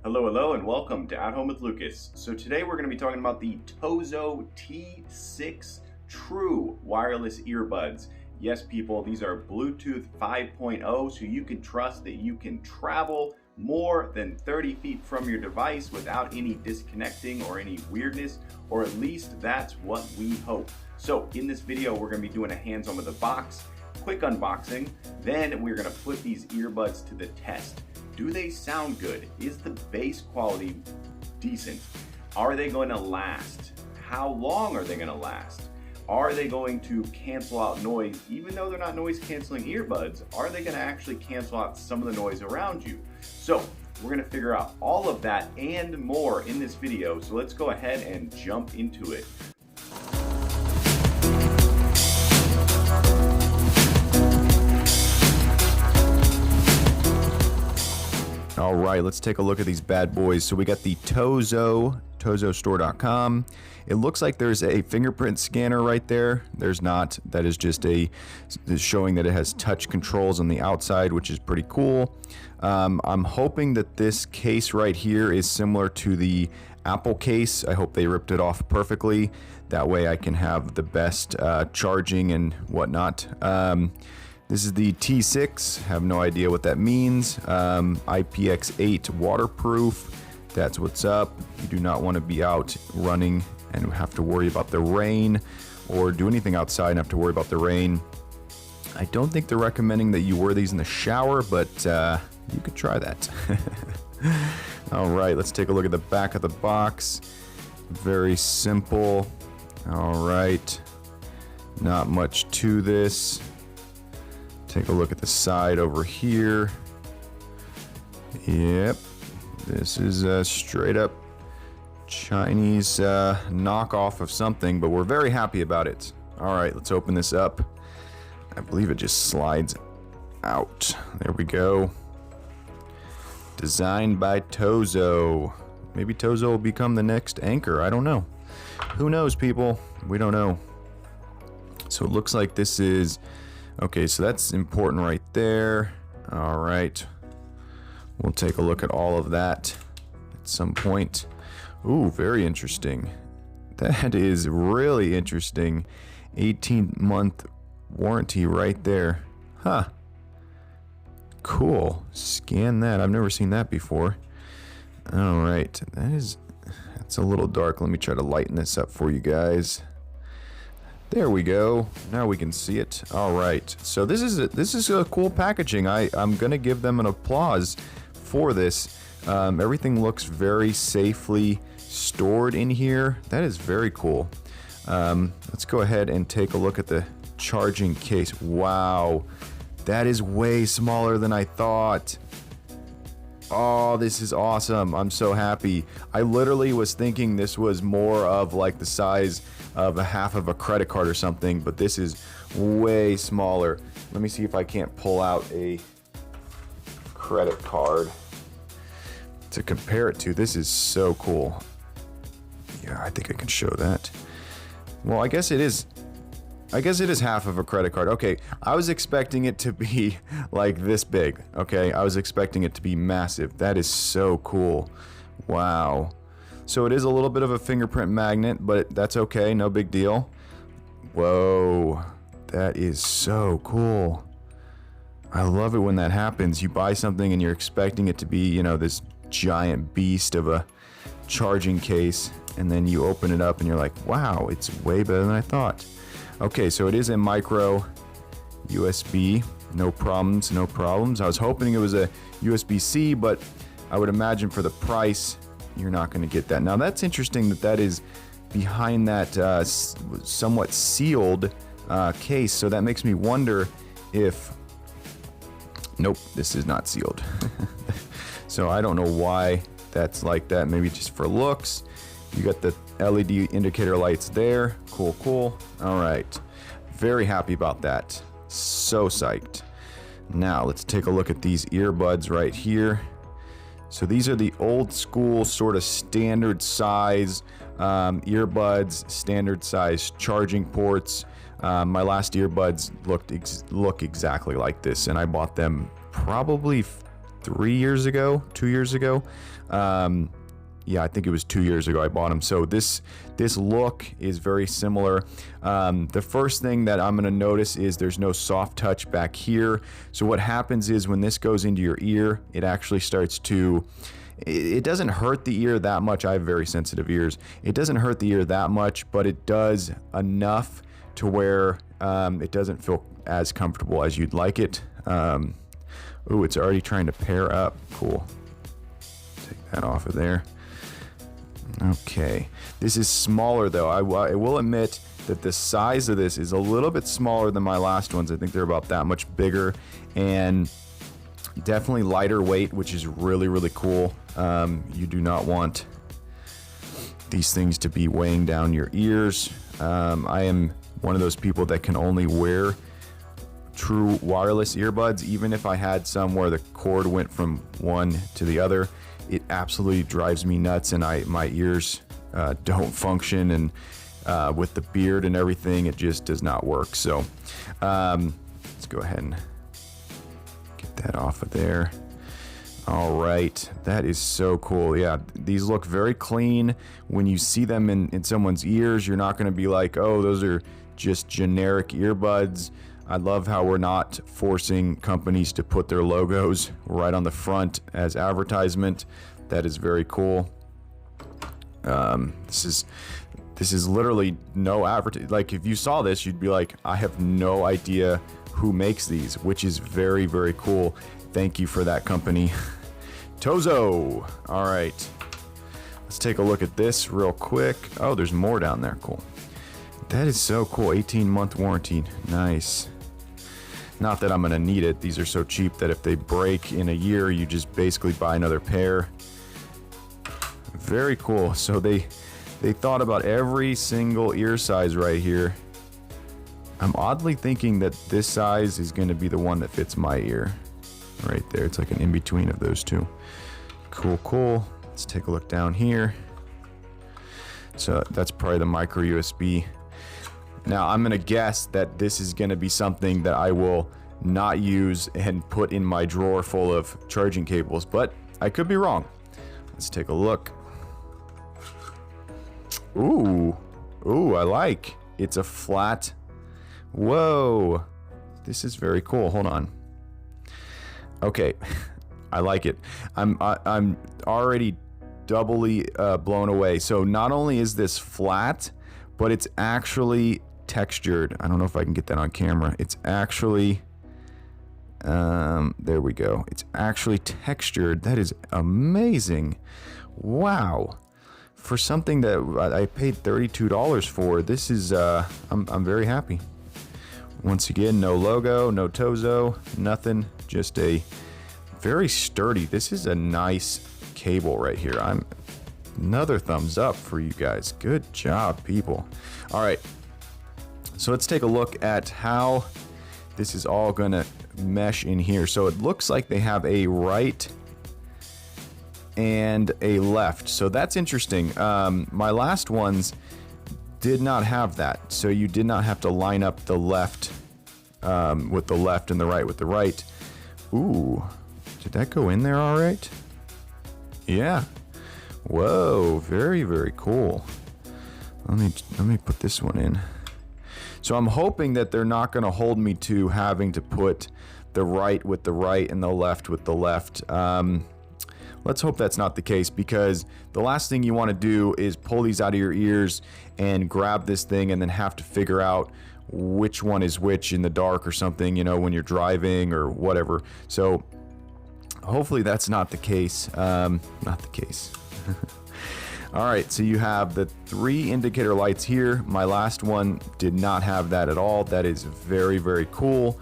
Hello, hello, and welcome to At Home with Lucas. So today we're going to be talking about the Tozo T6 True Wireless Earbuds. Yes, people, these are Bluetooth 5.0, so you can trust that you can travel more than 30 feet from your device without any disconnecting or any weirdness, or at least that's what we hope. So in this video, we're going to be doing a hands-on with the box, quick unboxing, then we're going to put these earbuds to the test. Do they sound good? Is the bass quality decent? Are they going to last? How long are they going to last? Are they going to cancel out noise? Even though they're not noise canceling earbuds, are they going to actually cancel out some of the noise around you? So we're going to figure out all of that and more in this video. So let's go ahead and jump into it. All right, let's take a look at these bad boys. So we got the tozostore.com. It looks like there's a fingerprint scanner right there. There's not. That is just showing that it has touch controls on the outside, which is pretty cool. I'm hoping that this case right here is similar to the Apple case. I hope they ripped it off perfectly. That way I can have the best charging and whatnot. This is the T6, have no idea what that means. IPX8 waterproof, that's what's up. You do not want to be out running and have to worry about the rain, or do anything outside and have to worry about the rain. I don't think they're recommending that you wear these in the shower, but you could try that. All right, let's take a look at the back of the box. Very simple. All right, not much to this. Take a look at the side over here. Yep, this is a straight up Chinese knockoff of something, but we're very happy about it. All right, let's open this up. I believe it just slides out. There we go. Designed by Tozo. Maybe Tozo will become the next Anchor. I don't know. Who knows, people? We don't know. So it looks like this is... Okay, so that's important right there. All right. We'll take a look at all of that at some point. Ooh, very interesting. That is really interesting. 18-month warranty right there. Huh. Cool. Scan that. I've never seen that before. All right. That's a little dark. Let me try to lighten this up for you guys. There we go. Now we can see it. All right. So this is a cool packaging. I'm gonna give them an applause for this. Everything looks very safely stored in here. That is very cool. Let's go ahead and take a look at the charging case. Wow, that is way smaller than I thought. Oh, this is awesome. I'm so happy. I literally was thinking this was more of like the size of a half of a credit card or something, but this is way smaller. Let me see if I can't pull out a credit card to compare it to. This is so cool. Yeah, I think I can show that. Well, I guess it is half of a credit card. Okay, I was expecting it to be like this big. Okay, I was expecting it to be massive. That is so cool. Wow. So it is a little bit of a fingerprint magnet, but that's okay, no big deal. Whoa, that is so cool. I love it when that happens. You buy something and you're expecting it to be, you know, this giant beast of a charging case, and then you open it up and you're like, wow, it's way better than I thought. Okay, so it is a micro USB. No problems, no problems. I was hoping it was a USB-C, but I would imagine for the price, you're not going to get that. Now that's interesting that is behind that somewhat sealed case. So that makes me wonder if... Nope, this is not sealed. So I don't know why that's like that. Maybe just for looks. You got the LED indicator lights there. Cool, cool. All right. Very happy about that. So psyched. Now let's take a look at these earbuds right here. So these are the old school sort of standard size earbuds, standard size charging ports. My last earbuds look exactly like this, and I bought them probably 3 years ago, 2 years ago. Yeah, I think it was 2 years ago I bought them. So this look is very similar. The first thing that I'm going to notice is there's no soft touch back here. So what happens is when this goes into your ear, it actually starts to, it doesn't hurt the ear that much. I have very sensitive ears. It doesn't hurt the ear that much, but it does enough to where it doesn't feel as comfortable as you'd like it. Ooh, it's already trying to pair up. Cool. Take that off of there. Okay, this is smaller though. I will admit that the size of this is a little bit smaller than my last ones. I think they're about that much bigger and definitely lighter weight, which is really, really cool. You do not want these things to be weighing down your ears. I am one of those people that can only wear true wireless earbuds, even if I had some where the cord went from one to the other. It absolutely drives me nuts, and my ears don't function, and with the beard and everything, it just does not work. So let's go ahead and get that off of there. All right, that is so cool. Yeah, these look very clean. When you see them in someone's ears, you're not going to be like, oh, those are just generic earbuds. I love how we're not forcing companies to put their logos right on the front as advertisement. That is very cool. This is literally no advertisement. Like if you saw this, you'd be like, I have no idea who makes these, which is very, very cool. Thank you for that, company. Tozo. All right. Let's take a look at this real quick. Oh, there's more down there. Cool. That is so cool. 18-month warranty. Nice. Not that I'm going to need it. These are so cheap that if they break in a year, you just basically buy another pair. Very cool. So they thought about every single ear size right here. I'm oddly thinking that this size is going to be the one that fits my ear. Right there. It's like an in-between of those two. Cool, cool. Let's take a look down here. So that's probably the micro USB. Now, I'm going to guess that this is going to be something that I will not use and put in my drawer full of charging cables, but I could be wrong. Let's take a look. Ooh, I like. It's a flat. Whoa, this is very cool. Hold on. Okay, I like it. I'm already doubly blown away. So not only is this flat, but it's actually textured. I don't know if I can get that on camera. It's actually, there we go. It's actually textured. That is amazing. Wow. For something that I paid $32 for, this is, I'm very happy. Once again, no logo, no Tozo, nothing. Just a very sturdy. This is a nice cable right here. Another thumbs up for you guys. Good job, people. All right. So let's take a look at how this is all gonna mesh in here. So it looks like they have a right and a left. So that's interesting. My last ones did not have that. So you did not have to line up the left with the left and the right with the right. Ooh, did that go in there all right? Yeah. Whoa, very, very cool. Let me put this one in. So I'm hoping that they're not going to hold me to having to put the right with the right and the left with the left. Let's hope that's not the case, because the last thing you want to do is pull these out of your ears and grab this thing and then have to figure out which one is which in the dark or something, you know, when you're driving or whatever. So hopefully that's not the case. Not the case. All right, so you have the 3 indicator lights here. My last one did not have that at all. That is very, very cool.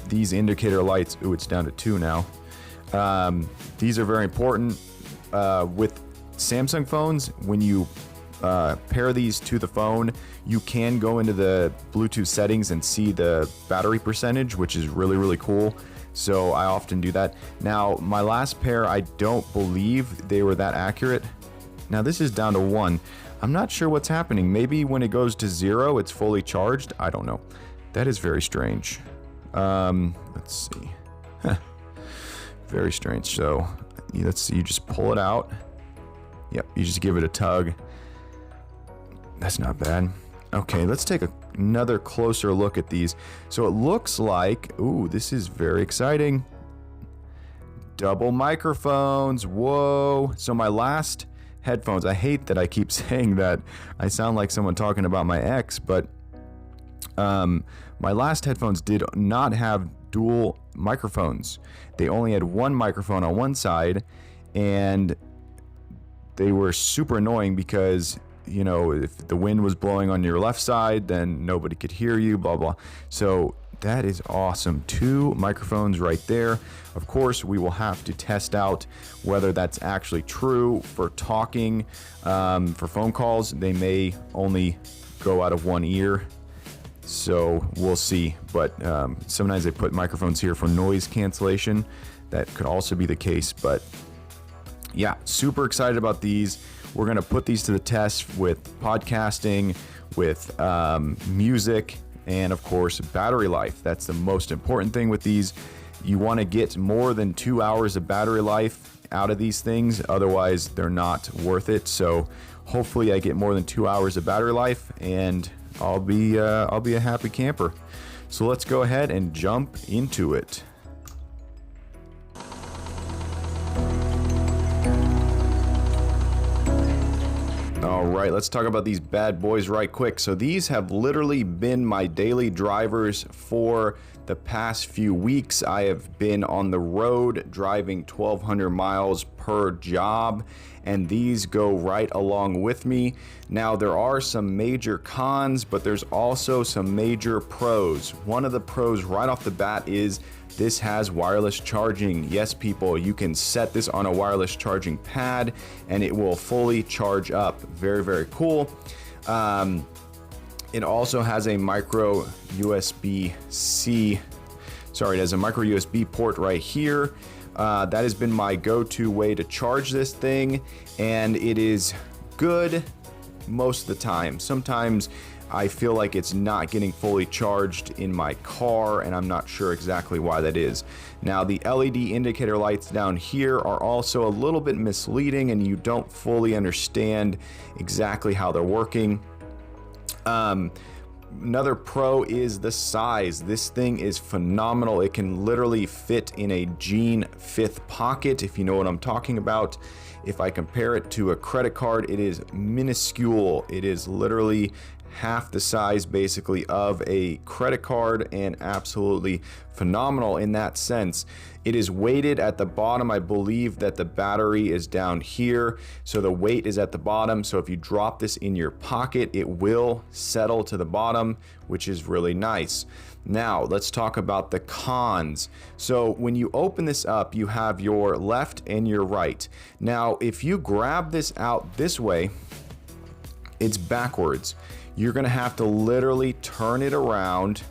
These indicator lights, ooh, it's down to 2 now. These are very important. With Samsung phones, when you pair these to the phone, you can go into the Bluetooth settings and see the battery percentage, which is really, really cool. So I often do that. Now, my last pair, I don't believe they were that accurate. Now this is down to 1. I'm not sure what's happening. Maybe when it goes to 0, it's fully charged. I don't know. That is very strange. Let's see. Huh. Very strange. So let's see, you just pull it out. Yep, you just give it a tug. That's not bad. Okay, let's take another closer look at these. So it looks like, ooh, this is very exciting. Double microphones. Whoa. So my last headphones, I hate that I keep saying that. I sound like someone talking about my ex, but my last headphones did not have dual microphones. They only had one microphone on one side, and they were super annoying because, you know, if the wind was blowing on your left side, then nobody could hear you, blah, blah. So that is awesome. 2 microphones right there. Of course, we will have to test out whether that's actually true for talking. For phone calls, they may only go out of one ear. So we'll see. But sometimes they put microphones here for noise cancellation. That could also be the case. But yeah, super excited about these. We're going to put these to the test with podcasting, with music, and of course, battery life. That's the most important thing with these. You want to get more than 2 hours of battery life out of these things. Otherwise, they're not worth it. So hopefully I get more than 2 hours of battery life, and I'll be a happy camper. So let's go ahead and jump into it. All right, let's talk about these bad boys right quick. So these have literally been my daily drivers for the past few weeks. I have been on the road driving 1,200 miles per job, and these go right along with me. Now, there are some major cons, but there's also some major pros. One of the pros right off the bat is this has wireless charging. Yes, people, you can set this on a wireless charging pad and it will fully charge up. Very, very cool. It also has a micro USB-C. Sorry, it has a micro USB port right here. That has been my go-to way to charge this thing, and it is good most of the time. Sometimes I feel like it's not getting fully charged in my car, and I'm not sure exactly why that is. Now, the LED indicator lights down here are also a little bit misleading, and you don't fully understand exactly how they're working. Another pro is the size. This thing is phenomenal. It can literally fit in a jean 5th pocket, if you know what I'm talking about. If I compare it to a credit card, it is minuscule. It is literally half the size basically of a credit card, and absolutely phenomenal in that sense. It is weighted at the bottom. I believe that the battery is down here, so the weight is at the bottom. So if you drop this in your pocket, it will settle to the bottom, which is really nice. Now, let's talk about the cons. So when you open this up, you have your left and your right. Now, if you grab this out this way, it's backwards. You're gonna have to literally turn it around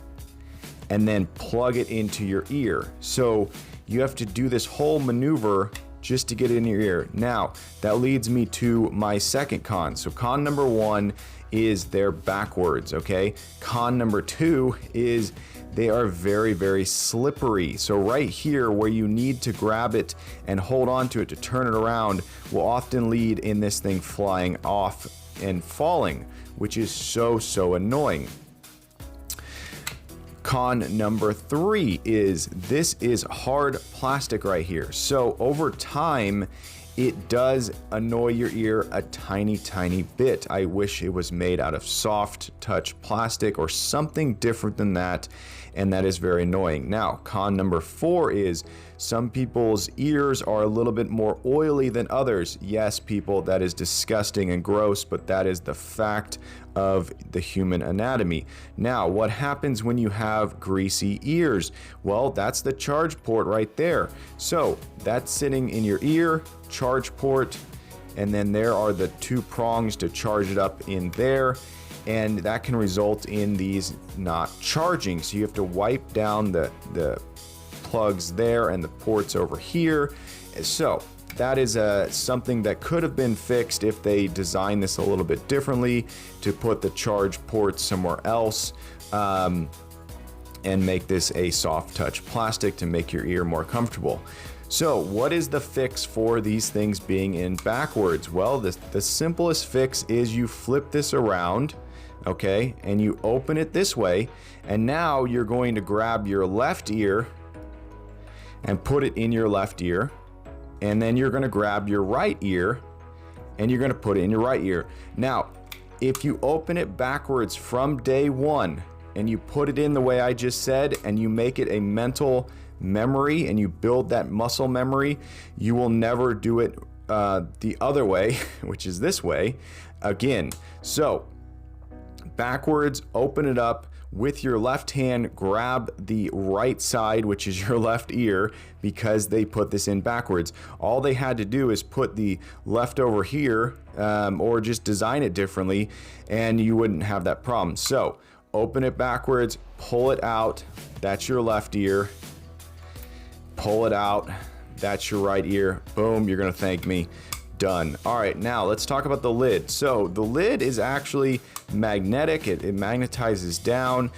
and then plug it into your ear. So you have to do this whole maneuver just to get it in your ear. Now, that leads me to my second con. So con number 1 is they're backwards, okay? Con number 2 is they are very, very slippery. So right here where you need to grab it and hold on to it to turn it around will often lead in this thing flying off and falling, which is so annoying. Con number 3 is this is hard plastic right here. So over time, it does annoy your ear a tiny bit. I wish it was made out of soft touch plastic or something different than that, and that is very annoying. Now, con number 4 is some people's ears are a little bit more oily than others. Yes, people, that is disgusting and gross, but that is the fact of the human anatomy. Now, what happens when you have greasy ears? Well, that's the charge port right there. So that's sitting in your ear, charge port, and then there are the 2 prongs to charge it up in there, and that can result in these not charging. So you have to wipe down the plugs there and the ports over here. So that is something that could have been fixed if they designed this a little bit differently to put the charge ports somewhere else, and make this a soft touch plastic to make your ear more comfortable. So what is the fix for these things being in backwards? Well, the simplest fix is you flip this around, okay, and you open it this way, and now you're going to grab your left ear and put it in your left ear, and then you're going to grab your right ear and you're going to put it in your right ear. Now, if you open it backwards from day one and you put it in the way I just said, and you make it a mental memory and you build that muscle memory, you will never do it the other way, which is this way, again. So backwards, open it up with your left hand, grab the right side, which is your left ear, because they put this in backwards. All they had to do is put the left over here, or just design it differently, and you wouldn't have that problem. So open it backwards, pull it out, that's your left ear, pull it out, that's your right ear, boom, you're gonna thank me. Done. All right, now let's talk about the lid. So the lid is actually magnetic. It magnetizes down.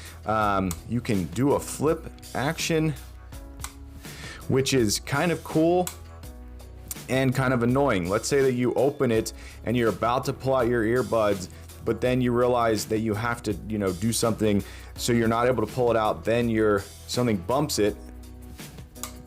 You can do a flip action, which is kind of cool and kind of annoying. Let's say that you open it and you're about to pull out your earbuds, but then you realize that you have to, do something, so you're not able to pull it out. Then something bumps it,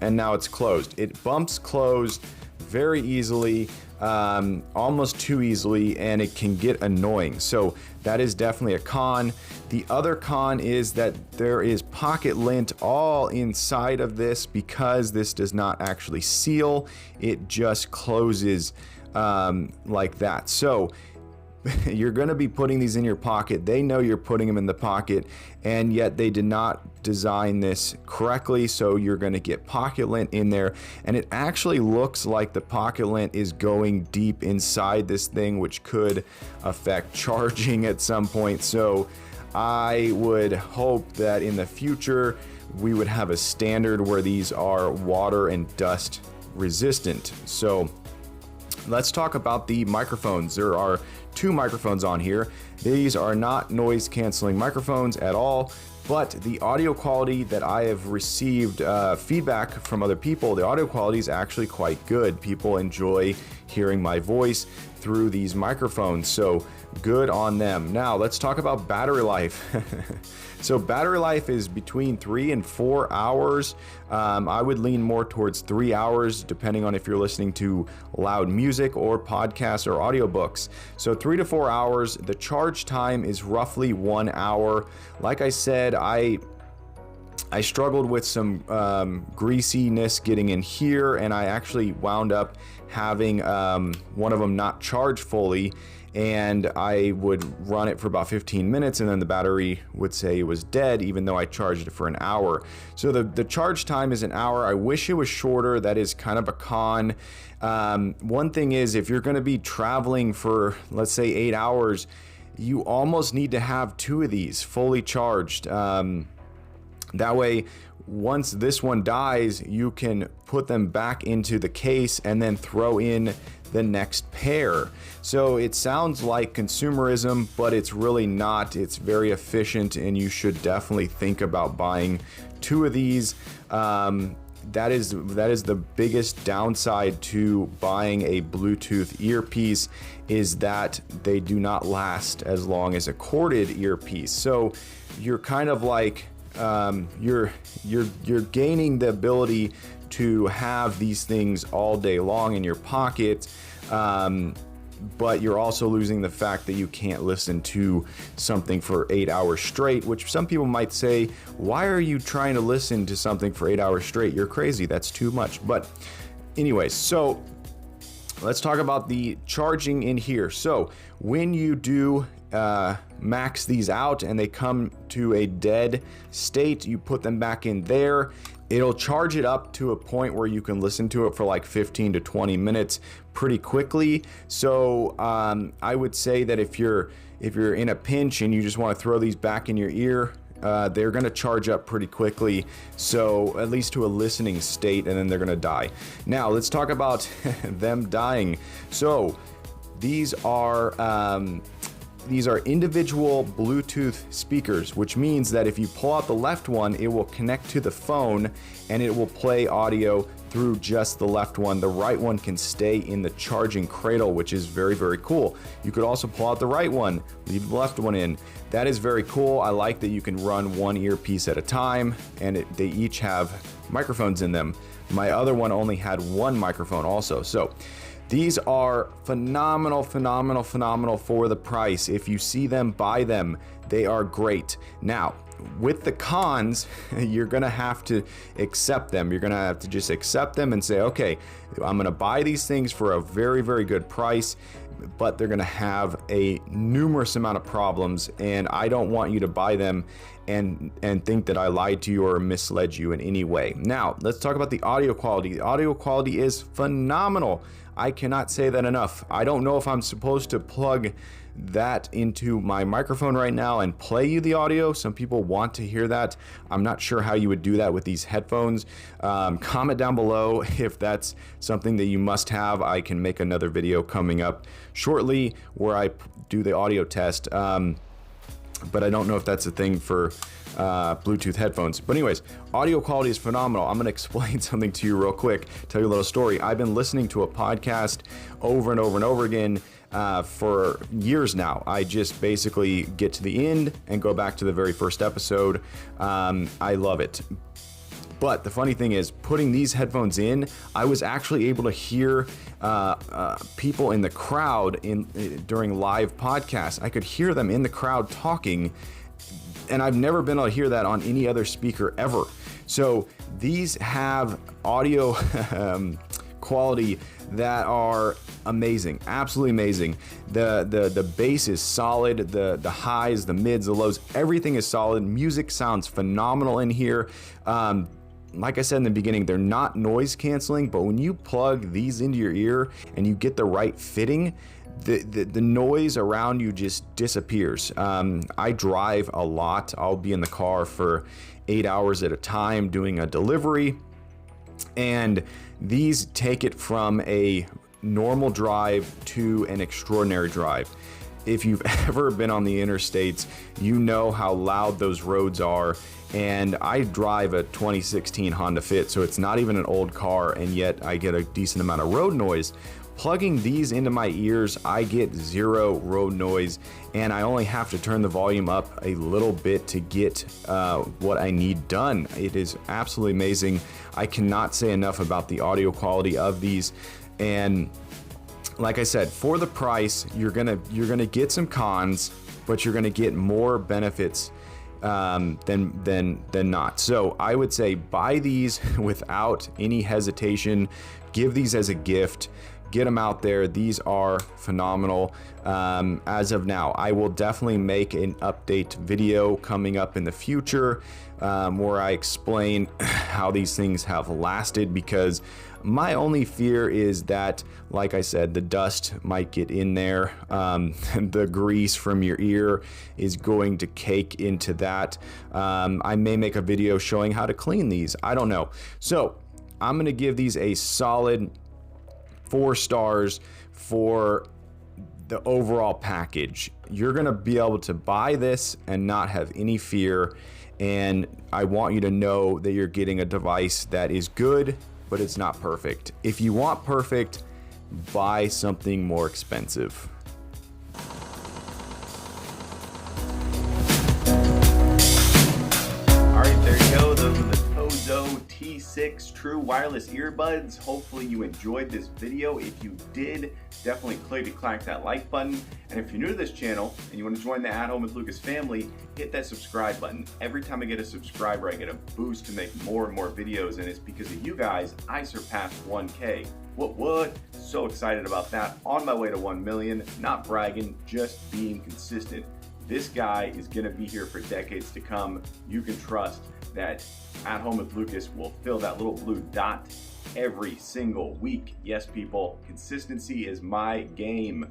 and now it's closed. It bumps closed very easily. Almost too easily, and it can get annoying. So that is definitely a con. The other con is that there is pocket lint all inside of this, because this does not actually seal. It just closes like that. So you're going to be putting these in your pocket. They know you're putting them in the pocket, and yet they did not design this correctly, so you're going to get pocket lint in there, and it actually looks like the pocket lint is going deep inside this thing, which could affect charging at some point. So I would hope that in the future we would have a standard where these are water and dust resistant. So let's talk about the microphones. There are two microphones on here. These are not noise canceling microphones at all, but the audio quality that I have received feedback from other people, the audio quality is actually quite good. People enjoy hearing my voice through these microphones, so good on them. Now let's talk about battery life. So battery life is between 3 and 4 hours. I would lean more towards 3 hours, depending on if you're listening to loud music or podcasts or audiobooks. So 3 to 4 hours. The charge time is roughly 1 hour. Like I said, I struggled with some greasiness getting in here, and I actually wound up having one of them not charge fully, and I would run it for about 15 minutes, and then the battery would say it was dead, even though I charged it for an hour. So the charge time is an hour. I wish it was shorter. That is kind of a con. One thing is, if you're going to be traveling for, let's say, 8 hours, you almost need to have 2 of these fully charged. That way, once this one dies, you can put them back into the case and then throw in the next pair. So it sounds like consumerism, but it's really not. It's very efficient, and you should definitely think about buying 2 of these. That is the biggest downside to buying a Bluetooth earpiece, is that they do not last as long as a corded earpiece. So you're kind of like you're gaining the ability to have these things all day long in your pocket, but you're also losing the fact that you can't listen to something for 8 hours straight, which some people might say, why are you trying to listen to something for 8 hours straight? You're crazy. That's too much. But anyways, so let's talk about the charging in here. So when you do max these out and they come to a dead state, you put them back in there. It'll charge it up to a point where you can listen to it for like 15 to 20 minutes pretty quickly. So I would say that if you're in a pinch and you just want to throw these back in your ear, they're going to charge up pretty quickly, so at least to a listening state, and then they're going to die. Now let's talk about them dying. So these are these are individual Bluetooth speakers, which means that if you pull out the left one, it will connect to the phone and it will play audio through just the left one. The right one can stay in the charging cradle, which is very, very cool. You could also pull out the right one, leave the left one in. That is very cool. I like that you can run one earpiece at a time, and they each have microphones in them. My other one only had one microphone also. So these are phenomenal, phenomenal, phenomenal for the price. If you see them, buy them. They are great. Now, with the cons, you're gonna have to accept them. You're gonna have to just accept them and say, okay, I'm gonna buy these things for a very, very good price, but they're gonna have a numerous amount of problems, and I don't want you to buy them and think that I lied to you or misled you in any way. Now, let's talk about the audio quality. The audio quality is phenomenal. I cannot say that enough. I don't know if I'm supposed to plug that into my microphone right now and play you the audio. Some people want to hear that. I'm not sure how you would do that with these headphones. Comment down below if that's something that you must have. I can make another video coming up shortly where I do the audio test. But I don't know if that's a thing for Bluetooth headphones. But anyways, audio quality is phenomenal. I'm gonna explain something to you real quick, tell you a little story. I've been listening to a podcast over and over and over again for years now. I just basically get to the end and go back to the very first episode. I love it. But the funny thing is, putting these headphones in, I was actually able to hear people in the crowd during live podcasts. I could hear them in the crowd talking, and I've never been able to hear that on any other speaker ever. So these have audio quality that are amazing, absolutely amazing. The bass is solid, the highs, the mids, the lows, everything is solid. Music sounds phenomenal in here. Like I said in the beginning, they're not noise canceling, but when you plug these into your ear and you get the right fitting, the noise around you just disappears. I drive a lot. I'll be in the car for 8 hours at a time doing a delivery, and these take it from a normal drive to an extraordinary drive. If you've ever been on the interstates, you know how loud those roads are. And I drive a 2016 Honda Fit, so it's not even an old car, and yet I get a decent amount of road noise. Plugging these into my ears, I get zero road noise, and I only have to turn the volume up a little bit to get what I need done. It is absolutely amazing. I cannot say enough about the audio quality of these, and like I said, for the price, you're gonna get some cons, but you're gonna get more benefits than not. So I would say buy these without any hesitation. Give these as a gift. Get them out there. These are phenomenal. As of now, I will definitely make an update video coming up in the future where I explain how these things have lasted, because my only fear is that, like I said, the dust might get in there. The grease from your ear is going to cake into that. I may make a video showing how to clean these. I don't know. So I'm going to give these a solid 4 stars for the overall package. You're going to be able to buy this and not have any fear. And I want you to know that you're getting a device that is good, but it's not perfect. If you want perfect, buy something more expensive. All right, there you go. Those are the Tozo T6 true wireless earbuds. Hopefully you enjoyed this video. If you did, definitely click that like button. And if you're new to this channel and you want to join the At Home with Lucas family, hit that subscribe button. Every time I get a subscriber, I get a boost to make more and more videos, and it's because of you guys I surpassed 1K. What? So excited about that. On my way to 1 million. Not bragging, just being consistent. This guy is gonna be here for decades to come. You can trust that At Home with Lucas will fill that little blue dot every single week. Yes, people, consistency is my game.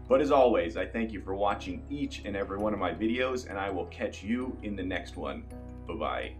But as always, I thank you for watching each and every one of my videos, and I will catch you in the next one. Bye-bye.